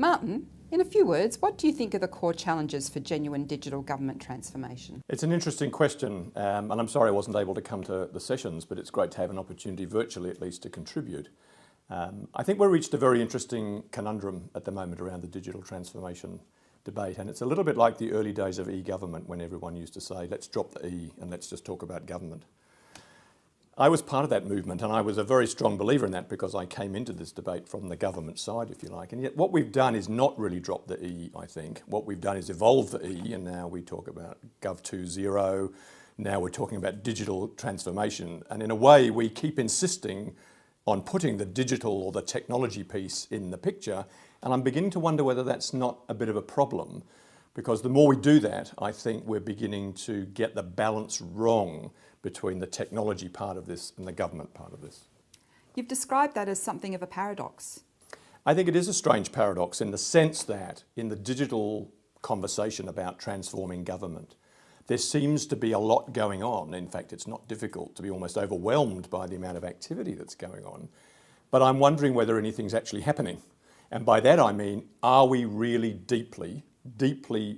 Martin, in a few words, what do you think are the core challenges for genuine digital government transformation? It's an interesting question, and I'm sorry I wasn't able to come to the sessions, but it's great to have an opportunity, virtually at least, to contribute. I think we've reached a very interesting conundrum at the moment around the digital transformation debate, and it's a little bit like the early days of e-government when everyone used to say, let's drop the E and let's just talk about government. I was part of that movement, and I was a very strong believer in that because I came into this debate from the government side, if you like. And yet what we've done is not really drop the E, I think. What we've done is evolve the E, and now we talk about Gov 2.0. Now we're talking about digital transformation. And in a way, we keep insisting on putting the digital or the technology piece in the picture. And I'm beginning to wonder whether that's not a bit of a problem, because the more we do that, I think we're beginning to get the balance wrong between the technology part of this and the government part of this. You've described that as something of a paradox. I think it is a strange paradox in the sense that in the digital conversation about transforming government, there seems to be a lot going on. In fact, it's not difficult to be almost overwhelmed by the amount of activity that's going on. But I'm wondering whether anything's actually happening. And by that I mean, are we really deeply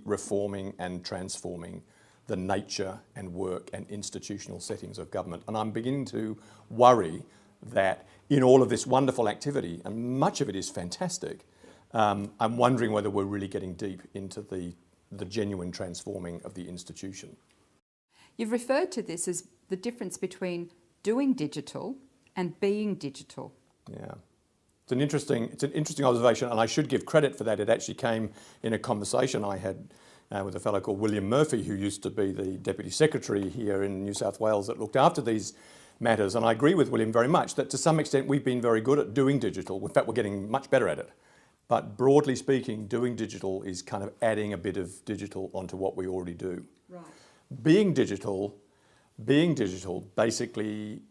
reforming and transforming the nature and work and institutional settings of government? And I'm beginning to worry that in all of this wonderful activity, and much of it is fantastic, I'm wondering whether we're really getting deep into the genuine transforming of the institution. You've referred to this as the difference between doing digital and being digital. Yeah. It's an interesting observation, and I should give credit for that. It actually came in a conversation I had with a fellow called William Murphy, who used to be the Deputy Secretary here in New South Wales that looked after these matters. And I agree with William very much that to some extent we've been very good at doing digital. In fact, we're getting much better at it. But broadly speaking, doing digital is kind of adding a bit of digital onto what we already do. Right. Being digital basically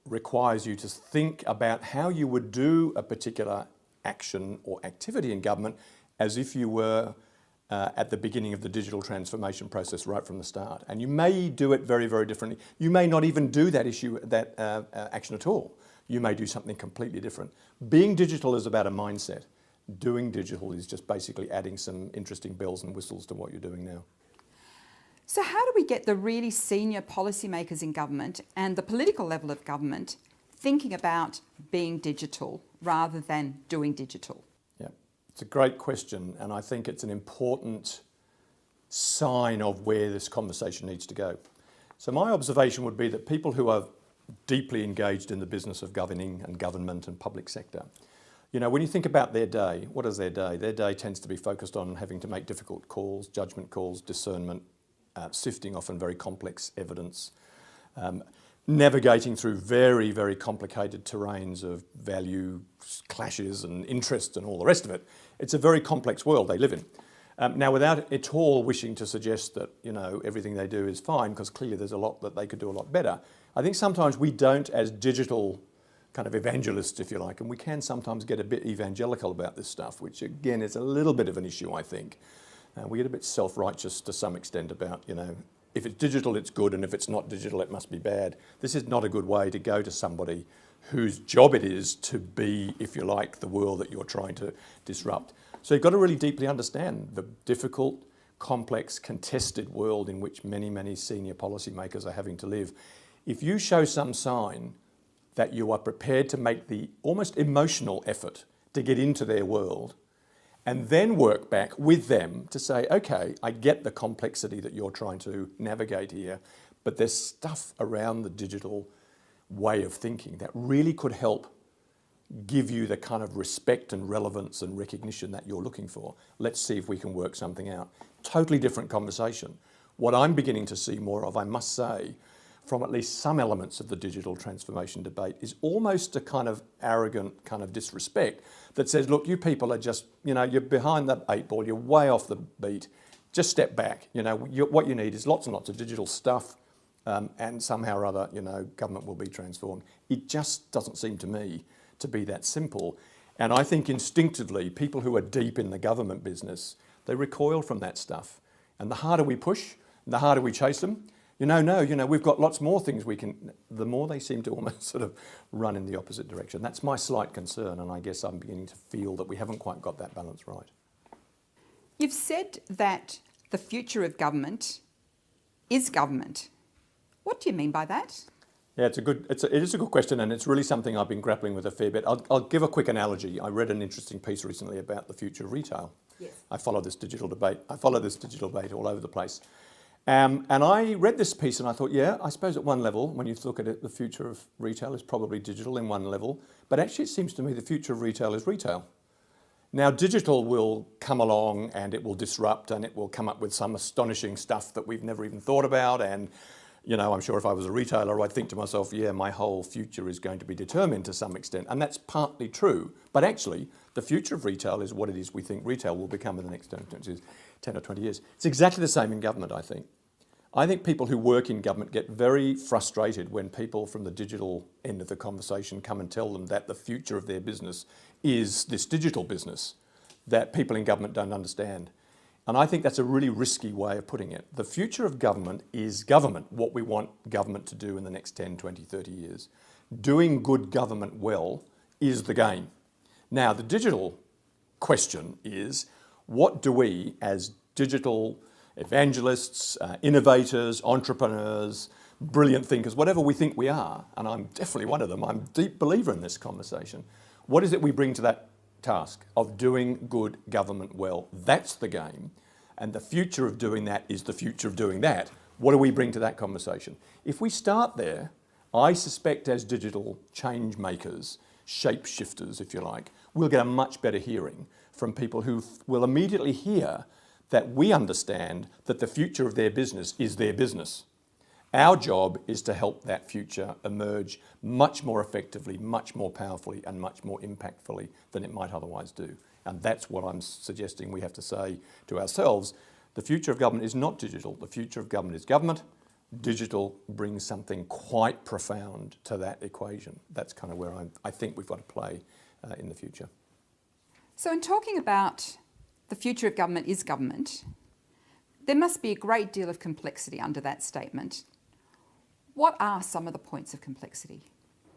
requires you to think about how you would do a particular action or activity in government as if you were at the beginning of the digital transformation process right from the start. And you may do it very, very differently. You may not even do that action at all. You may do something completely different. Being digital is about a mindset. Doing digital is just basically adding some interesting bells and whistles to what you're doing now. So how do we get the really senior policymakers in government and the political level of government thinking about being digital rather than doing digital? Yeah, it's a great question, and I think it's an important sign of where this conversation needs to go. So my observation would be that people who are deeply engaged in the business of governing and government and public sector, you know, when you think about their day, what is their day? Their day tends to be focused on having to make difficult calls, judgment calls, discernment, sifting often very complex evidence, navigating through very, very complicated terrains of value clashes and interests and all the rest of it. It's a very complex world they live in. Now, without at all wishing to suggest that, you know, everything they do is fine, because clearly there's a lot that they could do a lot better, I think sometimes we don't, as digital kind of evangelists, if you like, and we can sometimes get a bit evangelical about this stuff, which again is a little bit of an issue, I think. We get a bit self-righteous to some extent about, you know, if it's digital, it's good, and if it's not digital, it must be bad. This is not a good way to go to somebody whose job it is to be, if you like, the world that you're trying to disrupt. So you've got to really deeply understand the difficult, complex, contested world in which many, many senior policymakers are having to live. If you show some sign that you are prepared to make the almost emotional effort to get into their world, and then work back with them to say, okay, I get the complexity that you're trying to navigate here, but there's stuff around the digital way of thinking that really could help give you the kind of respect and relevance and recognition that you're looking for. Let's see if we can work something out. Totally different conversation. What I'm beginning to see more of, I must say, from at least some elements of the digital transformation debate is almost a kind of arrogant kind of disrespect that says, look, you people are just, you know, you're behind the 8 ball, you're way off the beat, just step back. You know, what you need is lots and lots of digital stuff and somehow or other, you know, government will be transformed. It just doesn't seem to me to be that simple. And I think instinctively, people who are deep in the government business, they recoil from that stuff. And the harder we push, the harder we chase them, no, we've got lots more things we can, the more they seem to almost sort of run in the opposite direction. That's my slight concern, and I guess I'm beginning to feel that we haven't quite got that balance right. You've said that the future of government is government. What do you mean by that? Yeah, it is a good question, and it's really something I've been grappling with a fair bit. I'll give a quick analogy. I read an interesting piece recently about the future of retail. Yes. I follow this digital debate all over the place. And I read this piece and I thought, yeah, I suppose at one level, when you look at it, the future of retail is probably digital in one level. But actually, it seems to me the future of retail is retail. Now, digital will come along and it will disrupt and it will come up with some astonishing stuff that we've never even thought about. And, I'm sure if I was a retailer, I'd think to myself, yeah, my whole future is going to be determined to some extent. And that's partly true. But actually, the future of retail is what it is we think retail will become in the next 10 or 20 years. It's exactly the same in government, I think. I think people who work in government get very frustrated when people from the digital end of the conversation come and tell them that the future of their business is this digital business that people in government don't understand. And I think that's a really risky way of putting it. The future of government is government, what we want government to do in the next 10, 20, 30 years. Doing good government well is the game. Now, the digital question is, what do we as digital evangelists, innovators, entrepreneurs, brilliant thinkers, whatever we think we are, and I'm definitely one of them, I'm a deep believer in this conversation, what is it we bring to that task of doing good government well? That's the game. And the future of doing that is the future of doing that. What do we bring to that conversation? If we start there, I suspect as digital change makers, shape shifters, if you like, we'll get a much better hearing from people who will immediately hear that we understand that the future of their business is their business. Our job is to help that future emerge much more effectively, much more powerfully, and much more impactfully than it might otherwise do. And that's what I'm suggesting we have to say to ourselves. The future of government is not digital. The future of government is government. Digital brings something quite profound to that equation. That's kind of where I think we've got to play in the future. So in talking about the future of government is government, there must be a great deal of complexity under that statement. What are some of the points of complexity?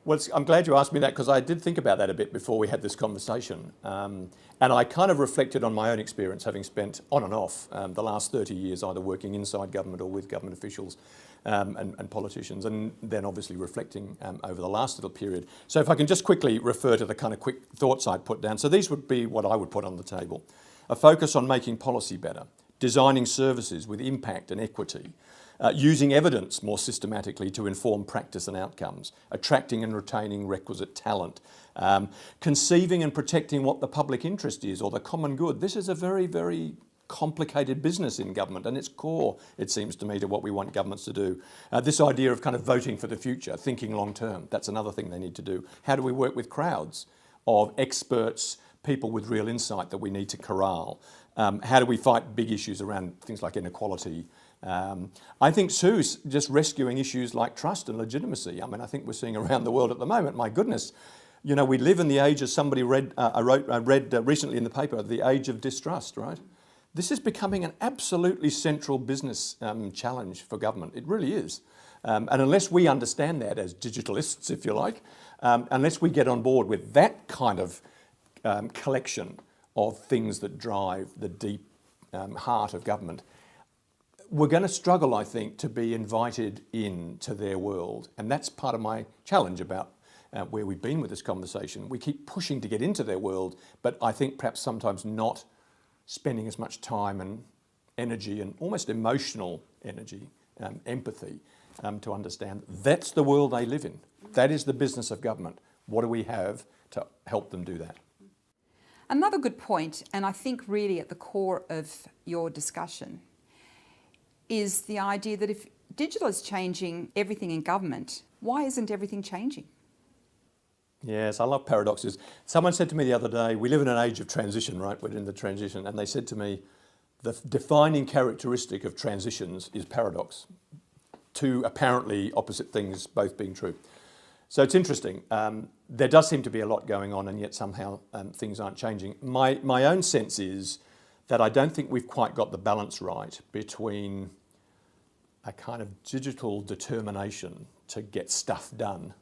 Well, I'm glad you asked me that because I did think about that a bit before we had this conversation. And I kind of reflected on my own experience, having spent on and off the last 30 years either working inside government or with government officials and politicians, and then obviously reflecting over the last little period. So if I can just quickly refer to the kind of quick thoughts I put down. So these would be what I would put on the table. A focus on making policy better, designing services with impact and equity, using evidence more systematically to inform practice and outcomes, attracting and retaining requisite talent, conceiving and protecting what the public interest is or the common good. This is a very, very complicated business in government, and it's core, it seems to me, to what we want governments to do. This idea of kind of voting for the future, thinking long term, that's another thing they need to do. How do we work with crowds of experts, people with real insight that we need to corral? How do we fight big issues around things like inequality? I think too, just rescuing issues like trust and legitimacy. I mean, I think we're seeing around the world at the moment, my goodness, we live in the age, as somebody I read recently in the paper, the age of distrust, right? This is becoming an absolutely central business challenge for government. It really is. And unless we understand that as digitalists, if you like, unless we get on board with that kind of collection of things that drive the deep heart of government, we're going to struggle, I think, to be invited into their world. And that's part of my challenge about where we've been with this conversation. We keep pushing to get into their world, but I think perhaps sometimes not spending as much time and energy and almost emotional energy, empathy, to understand that's the world they live in. That is the business of government. What do we have to help them do that? Another good point, and I think really at the core of your discussion, is the idea that if digital is changing everything in government, why isn't everything changing? Yes, I love paradoxes. Someone said to me the other day, we live in an age of transition, right? We're in the transition. And they said to me, the defining characteristic of transitions is paradox. Two apparently opposite things both being true. So it's interesting. There does seem to be a lot going on, and yet somehow things aren't changing. My own sense is that I don't think we've quite got the balance right between a kind of digital determination to get stuff done.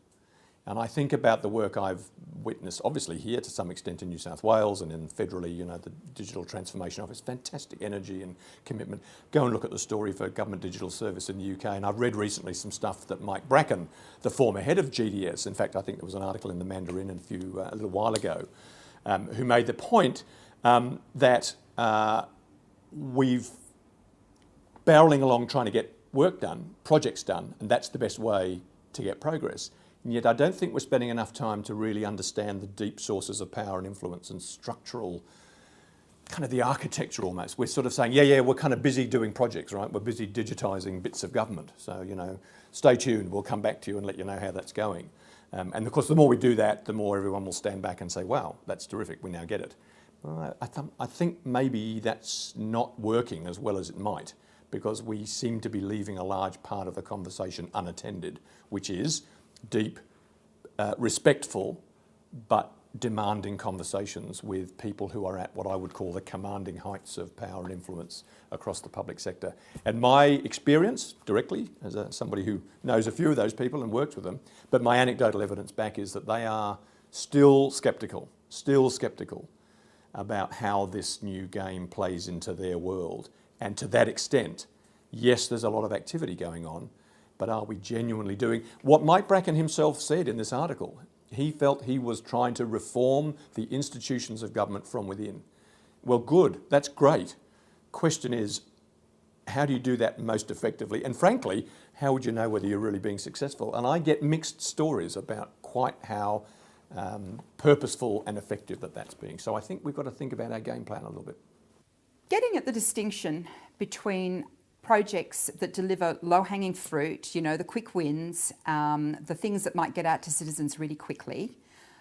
And I think about the work I've witnessed, obviously here to some extent in New South Wales and in federally, the Digital Transformation Office, fantastic energy and commitment. Go and look at the story for Government Digital Service in the UK. And I've read recently some stuff that Mike Bracken, the former head of GDS, in fact, I think there was an article in the Mandarin a little while ago, who made the point that we've barreling along trying to get work done, projects done, and that's the best way to get progress. And yet I don't think we're spending enough time to really understand the deep sources of power and influence and structural, kind of the architecture almost. We're sort of saying, yeah, we're kind of busy doing projects, right? We're busy digitising bits of government. So, stay tuned, we'll come back to you and let you know how that's going. And of course, the more we do that, the more everyone will stand back and say, wow, that's terrific, we now get it. Well, I think maybe that's not working as well as it might, because we seem to be leaving a large part of the conversation unattended, which is deep, respectful, but demanding conversations with people who are at what I would call the commanding heights of power and influence across the public sector. And my experience, directly, as somebody who knows a few of those people and works with them, but my anecdotal evidence back is that they are still sceptical about how this new game plays into their world. And to that extent, yes, there's a lot of activity going on, but are we genuinely doing what Mike Bracken himself said in this article? He felt he was trying to reform the institutions of government from within. Well, good, that's great. Question is, how do you do that most effectively? And frankly, how would you know whether you're really being successful? And I get mixed stories about quite how purposeful and effective that's being. So I think we've got to think about our game plan a little bit. Getting at the distinction between projects that deliver low-hanging fruit, the quick wins, the things that might get out to citizens really quickly,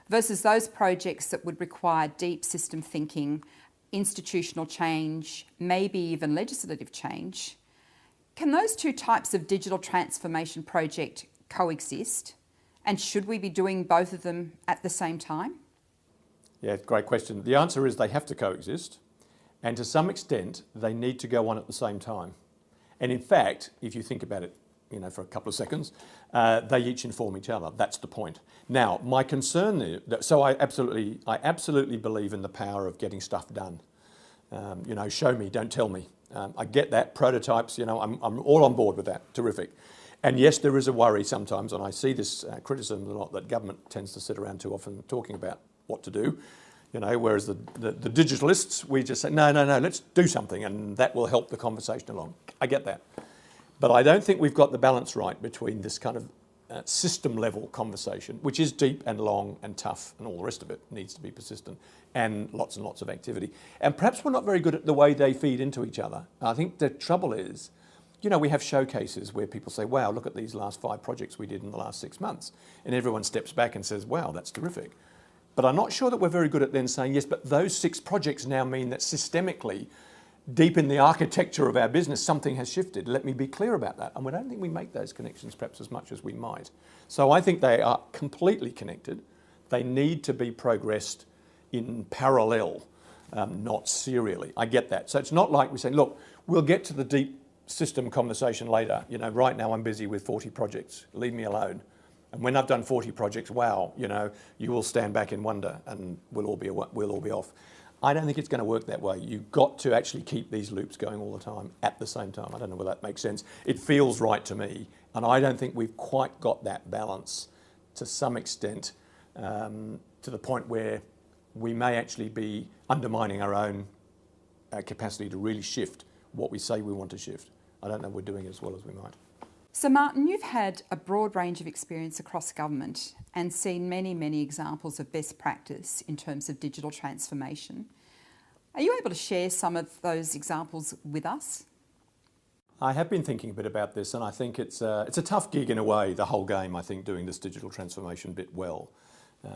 versus those projects that would require deep system thinking, institutional change, maybe even legislative change. Can those two types of digital transformation project coexist? And should we be doing both of them at the same time? Yeah, great question. The answer is they have to coexist, and to some extent, they need to go on at the same time. And in fact, if you think about it, for a couple of seconds, they each inform each other. That's the point. Now, my concern is that, so I absolutely believe in the power of getting stuff done. Show me, don't tell me. I get that. Prototypes, I'm all on board with that. Terrific. And yes, there is a worry sometimes, and I see this criticism a lot, that government tends to sit around too often talking about what to do. Whereas the digitalists, we just say, no, let's do something, and that will help the conversation along. I get that. But I don't think we've got the balance right between this kind of system-level conversation, which is deep and long and tough, and all the rest of it needs to be persistent, and lots of activity. And perhaps we're not very good at the way they feed into each other. I think the trouble is, we have showcases where people say, wow, look at these last 5 projects we did in the last 6 months. And everyone steps back and says, wow, that's terrific. But I'm not sure that we're very good at then saying, yes, but those 6 projects now mean that systemically, deep in the architecture of our business, something has shifted. Let me be clear about that. And I don't think we make those connections perhaps as much as we might. So I think they are completely connected. They need to be progressed in parallel, not serially. I get that. So it's not like we say, look, we'll get to the deep system conversation later. Right now I'm busy with 40 projects. Leave me alone. And when I've done 40 projects, wow, you will stand back in wonder and we'll all be off. I don't think it's going to work that way. You've got to actually keep these loops going all the time at the same time. I don't know whether that makes sense. It feels right to me. And I don't think we've quite got that balance to some extent, to the point where we may actually be undermining our own capacity to really shift what we say we want to shift. I don't know if we're doing it as well as we might. So Martin, you've had a broad range of experience across government and seen many examples of best practice in terms of digital transformation. Are you able to share some of those examples with us? I have been thinking a bit about this, and I think it's a tough gig in a way, the whole game, I think, doing this digital transformation bit well.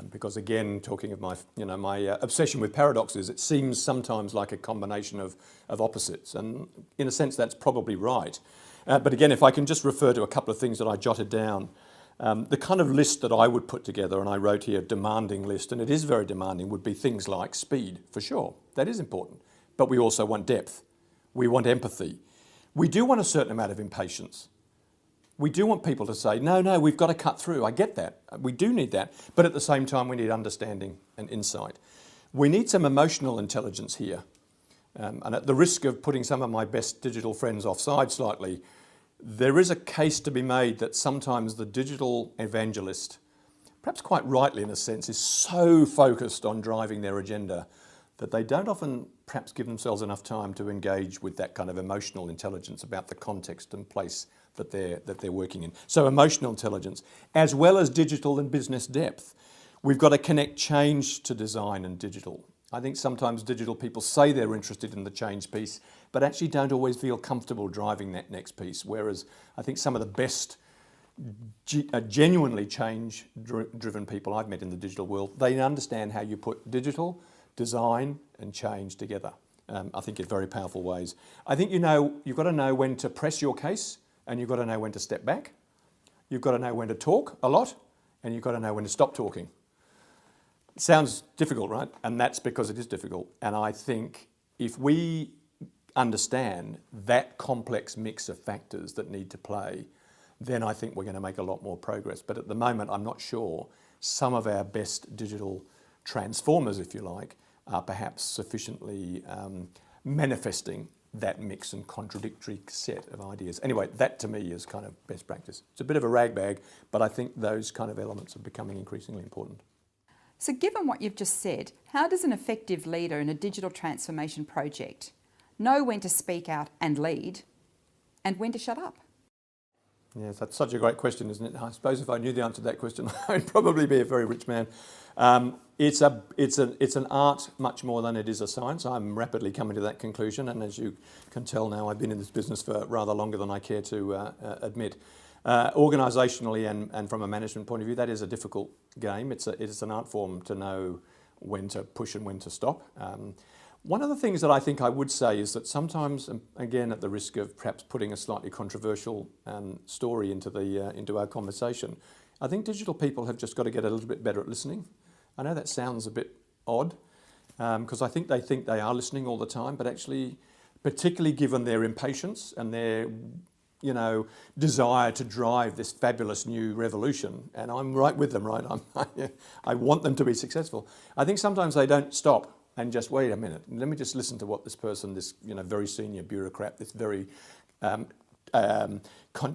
Because again, talking of my obsession with paradoxes, it seems sometimes like a combination of opposites, and in a sense that's probably right. But again, if I can just refer to a couple of things that I jotted down, the kind of list that I would put together, and I wrote here demanding list, and it is very demanding, would be things like speed, for sure. That is important. But we also want depth. We want empathy. We do want a certain amount of impatience. We do want people to say, no, we've got to cut through. I get that. We do need that. But at the same time, we need understanding and insight. We need some emotional intelligence here. And at the risk of putting some of my best digital friends offside slightly, there is a case to be made that sometimes the digital evangelist, perhaps quite rightly in a sense, is so focused on driving their agenda that they don't often perhaps give themselves enough time to engage with that kind of emotional intelligence about the context and place that they're working in. So emotional intelligence, as well as digital and business depth. We've got to connect change to design and digital. I think sometimes digital people say they're interested in the change piece, but actually don't always feel comfortable driving that next piece. Whereas I think some of the best genuinely change-driven people I've met in the digital world, they understand how you put digital, design and change together. I think in very powerful ways. I think you've got to know when to press your case and you've got to know when to step back. You've got to know when to talk a lot and you've got to know when to stop talking. It sounds difficult, right? And that's because it is difficult. And I think if we understand that complex mix of factors that need to play, then I think we're going to make a lot more progress. But at the moment, I'm not sure some of our best digital transformers, if you like, are perhaps sufficiently manifesting that mix and contradictory set of ideas. Anyway, that to me is kind of best practice. It's a bit of a ragbag, but I think those kind of elements are becoming increasingly important. So given what you've just said, how does an effective leader in a digital transformation project know when to speak out and lead and when to shut up? Yes, that's such a great question, isn't it? I suppose if I knew the answer to that question, I'd probably be a very rich man. It's an art much more than it is a science. I'm rapidly coming to that conclusion, and as you can tell now, I've been in this business for rather longer than I care to admit. Organisationally and from a management point of view, that is a difficult game. It's an art form to know when to push and when to stop. One of the things that I think I would say is that sometimes, again at the risk of perhaps putting a slightly controversial story into our conversation, I think digital people have just got to get a little bit better at listening. I know that sounds a bit odd, because I think they are listening all the time, but actually, particularly given their impatience and their desire to drive this fabulous new revolution, and I'm right with them, right? I want them to be successful. I think sometimes they don't stop and just wait a minute. Let me just listen to what this person, this very senior bureaucrat, this very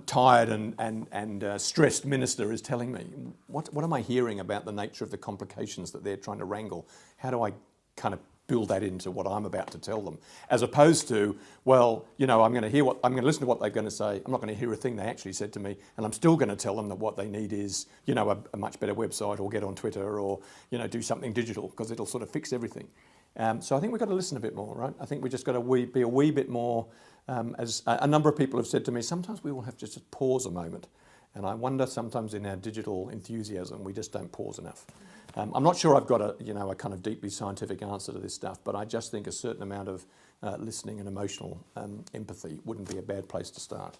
tired and stressed minister is telling me. What am I hearing about the nature of the complications that they're trying to wrangle? How do I kind of build that into what I'm about to tell them, as opposed to, I'm going to listen to what they're going to say. I'm not going to hear a thing they actually said to me, and I'm still going to tell them that what they need is, a much better website, or get on Twitter, or do something digital, because it'll sort of fix everything. So I think we've got to listen a bit more, right? I think we just got to be a wee bit more. As a number of people have said to me, sometimes we will have to just pause a moment, and I wonder sometimes in our digital enthusiasm we just don't pause enough. I'm not sure I've got a kind of deeply scientific answer to this stuff, but I just think a certain amount of listening and emotional empathy wouldn't be a bad place to start.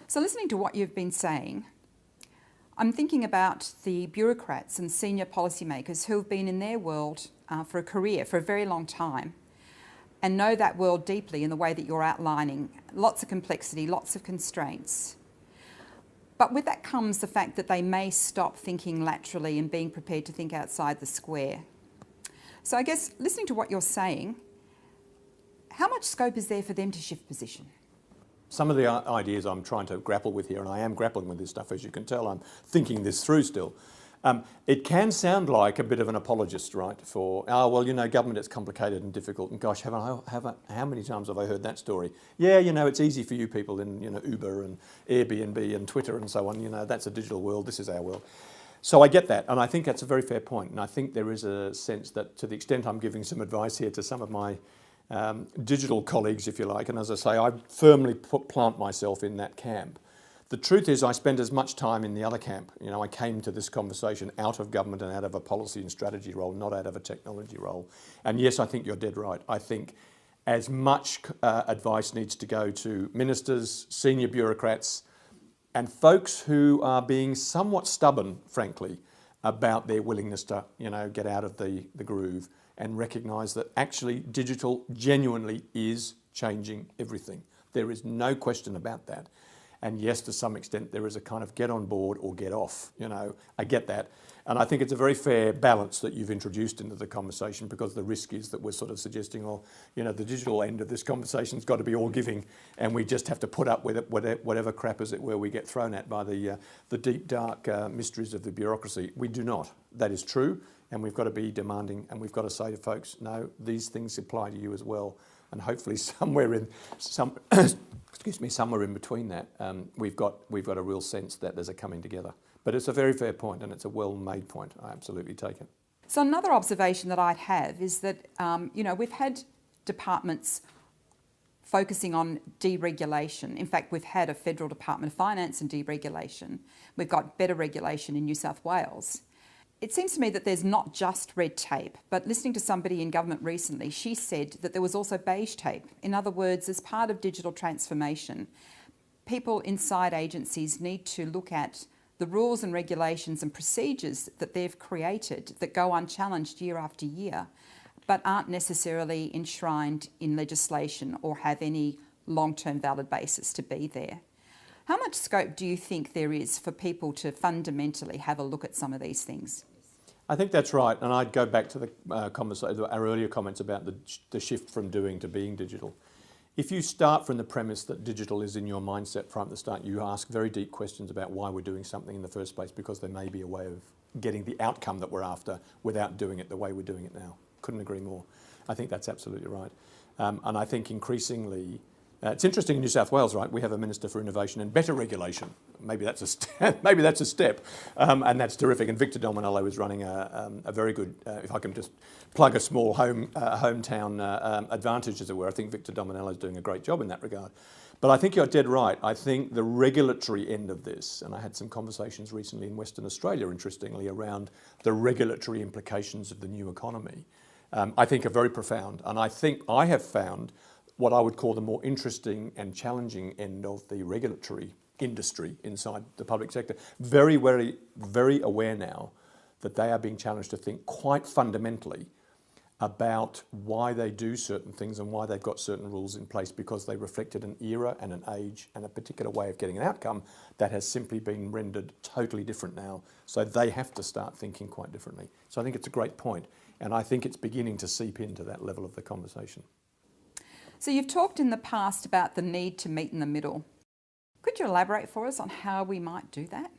So listening to what you've been saying, I'm thinking about the bureaucrats and senior policymakers who have been in their world for a career, for a very long time, and know that world deeply in the way that you're outlining. Lots of complexity, lots of constraints. But with that comes the fact that they may stop thinking laterally and being prepared to think outside the square. So I guess listening to what you're saying, how much scope is there for them to shift position? Some of the ideas I'm trying to grapple with here, and I am grappling with this stuff, as you can tell, I'm thinking this through still. It can sound like a bit of an apologist, right, for, government is complicated and difficult, and gosh, how many times have I heard that story? Yeah, it's easy for you people in, Uber and Airbnb and Twitter and so on, that's a digital world, this is our world. So I get that, and I think that's a very fair point, and I think there is a sense that to the extent I'm giving some advice here to some of my digital colleagues, if you like, and as I say, I firmly plant myself in that camp. The truth is I spend as much time in the other camp. I came to this conversation out of government and out of a policy and strategy role, not out of a technology role. And yes, I think you're dead right. I think as much advice needs to go to ministers, senior bureaucrats, and folks who are being somewhat stubborn, frankly, about their willingness to, get out of the groove and recognise that actually digital genuinely is changing everything. There is no question about that. And yes, to some extent, there is a kind of get on board or get off. I get that. And I think it's a very fair balance that you've introduced into the conversation, because the risk is that we're sort of suggesting, the digital end of this conversation's got to be all giving, and we just have to put up with it, whatever crap, as it were, we get thrown at by the deep, dark mysteries of the bureaucracy. We do not. That is true, and we've got to be demanding, and we've got to say to folks, no, these things apply to you as well. And hopefully somewhere in between that, we've got a real sense that there's a coming together. But it's a very fair point, and it's a well-made point. I absolutely take it. So another observation that I'd have is that, we've had departments focusing on deregulation. In fact, we've had a Federal Department of Finance and deregulation. We've got better regulation in New South Wales. It seems to me that there's not just red tape, but listening to somebody in government recently, she said that there was also beige tape. In other words, as part of digital transformation, people inside agencies need to look at the rules and regulations and procedures that they've created that go unchallenged year after year, but aren't necessarily enshrined in legislation or have any long-term valid basis to be there. How much scope do you think there is for people to fundamentally have a look at some of these things? I think that's right, and I'd go back to the our earlier comments about the shift from doing to being digital. If you start from the premise that digital is in your mindset from the start, you ask very deep questions about why we're doing something in the first place, because there may be a way of getting the outcome that we're after without doing it the way we're doing it now. Couldn't agree more. I think that's absolutely right. And I think increasingly, it's interesting in New South Wales, right? We have a Minister for Innovation and Better Regulation. Maybe that's a step, and that's terrific. And Victor Dominello is running a very good, if I can just plug a small hometown advantage, as it were. I think Victor Dominello is doing a great job in that regard. But I think you're dead right. I think the regulatory end of this, and I had some conversations recently in Western Australia, interestingly, around the regulatory implications of the new economy, I think are very profound. And I think I have found what I would call the more interesting and challenging end of the regulatory industry inside the public sector, very, very, very aware now that they are being challenged to think quite fundamentally about why they do certain things and why they've got certain rules in place, because they reflected an era and an age and a particular way of getting an outcome that has simply been rendered totally different now. So they have to start thinking quite differently. So I think it's a great point, and I think it's beginning to seep into that level of the conversation. So you've talked in the past about the need to meet in the middle. Could you elaborate for us on how we might do that?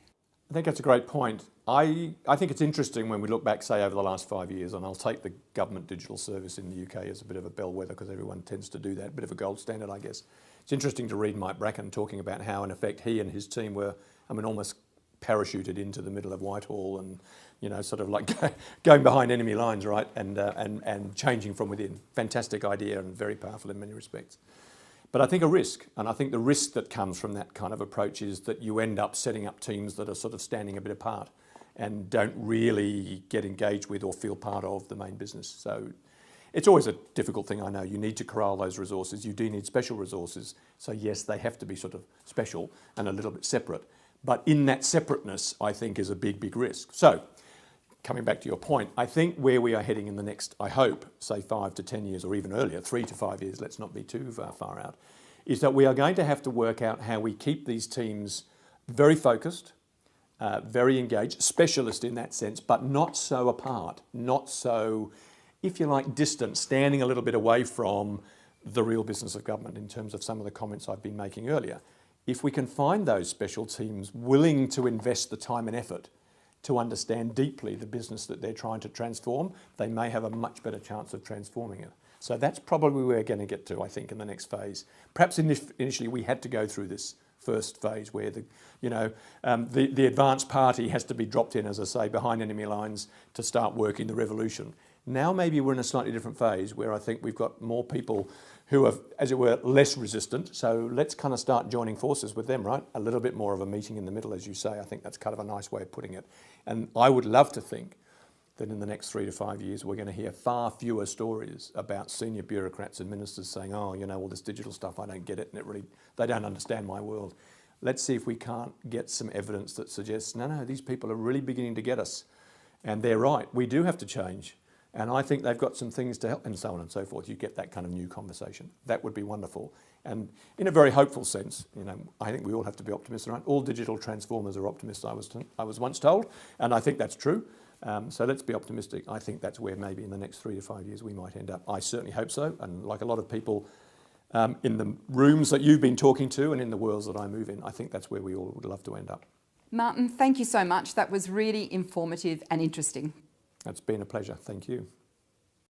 I think that's a great point. I think it's interesting when we look back, say, over the last 5 years, and I'll take the government digital service in the UK as a bit of a bellwether, because everyone tends to do that, a bit of a gold standard, I guess. It's interesting to read Mike Bracken talking about how, in effect, he and his team were, almost parachuted into the middle of Whitehall and, sort of like going behind enemy lines, right, and changing from within. Fantastic idea and very powerful in many respects. But I think a risk, and I think the risk that comes from that kind of approach is that you end up setting up teams that are sort of standing a bit apart and don't really get engaged with or feel part of the main business. So it's always a difficult thing, I know. You need to corral those resources. You do need special resources. So yes, they have to be sort of special and a little bit separate. But in that separateness, I think, is a big, big risk. So coming back to your point, I think where we are heading in the next, I hope, say 5 to 10 years, or even earlier, 3 to 5 years, let's not be too far out, is that we are going to have to work out how we keep these teams very focused, very engaged, specialist in that sense, but not so apart, not so, if you like, distant, standing a little bit away from the real business of government in terms of some of the comments I've been making earlier. If we can find those special teams willing to invest the time and effort to understand deeply the business that they're trying to transform, they may have a much better chance of transforming it. So that's probably where we're going to get to, I think, in the next phase. Perhaps initially we had to go through this first phase where the advanced party has to be dropped in, as I say, behind enemy lines to start working the revolution. Now maybe we're in a slightly different phase where I think we've got more people who are, as it were, less resistant. So let's kind of start joining forces with them, right? A little bit more of a meeting in the middle, as you say. I think that's kind of a nice way of putting it. And I would love to think that in the next 3 to 5 years, we're going to hear far fewer stories about senior bureaucrats and ministers saying, oh, all this digital stuff, I don't get it, and they don't understand my world. Let's see if we can't get some evidence that suggests, no, these people are really beginning to get us. And they're right, we do have to change. And I think they've got some things to help, and so on and so forth. You get that kind of new conversation. That would be wonderful. And in a very hopeful sense, I think we all have to be optimistic, right? All digital transformers are optimists, I was once told, and I think that's true. So let's be optimistic. I think that's where maybe in the next 3 to 5 years we might end up. I certainly hope so. And like a lot of people in the rooms that you've been talking to and in the worlds that I move in, I think that's where we all would love to end up. Martin, thank you so much. That was really informative and interesting. It's been a pleasure. Thank you.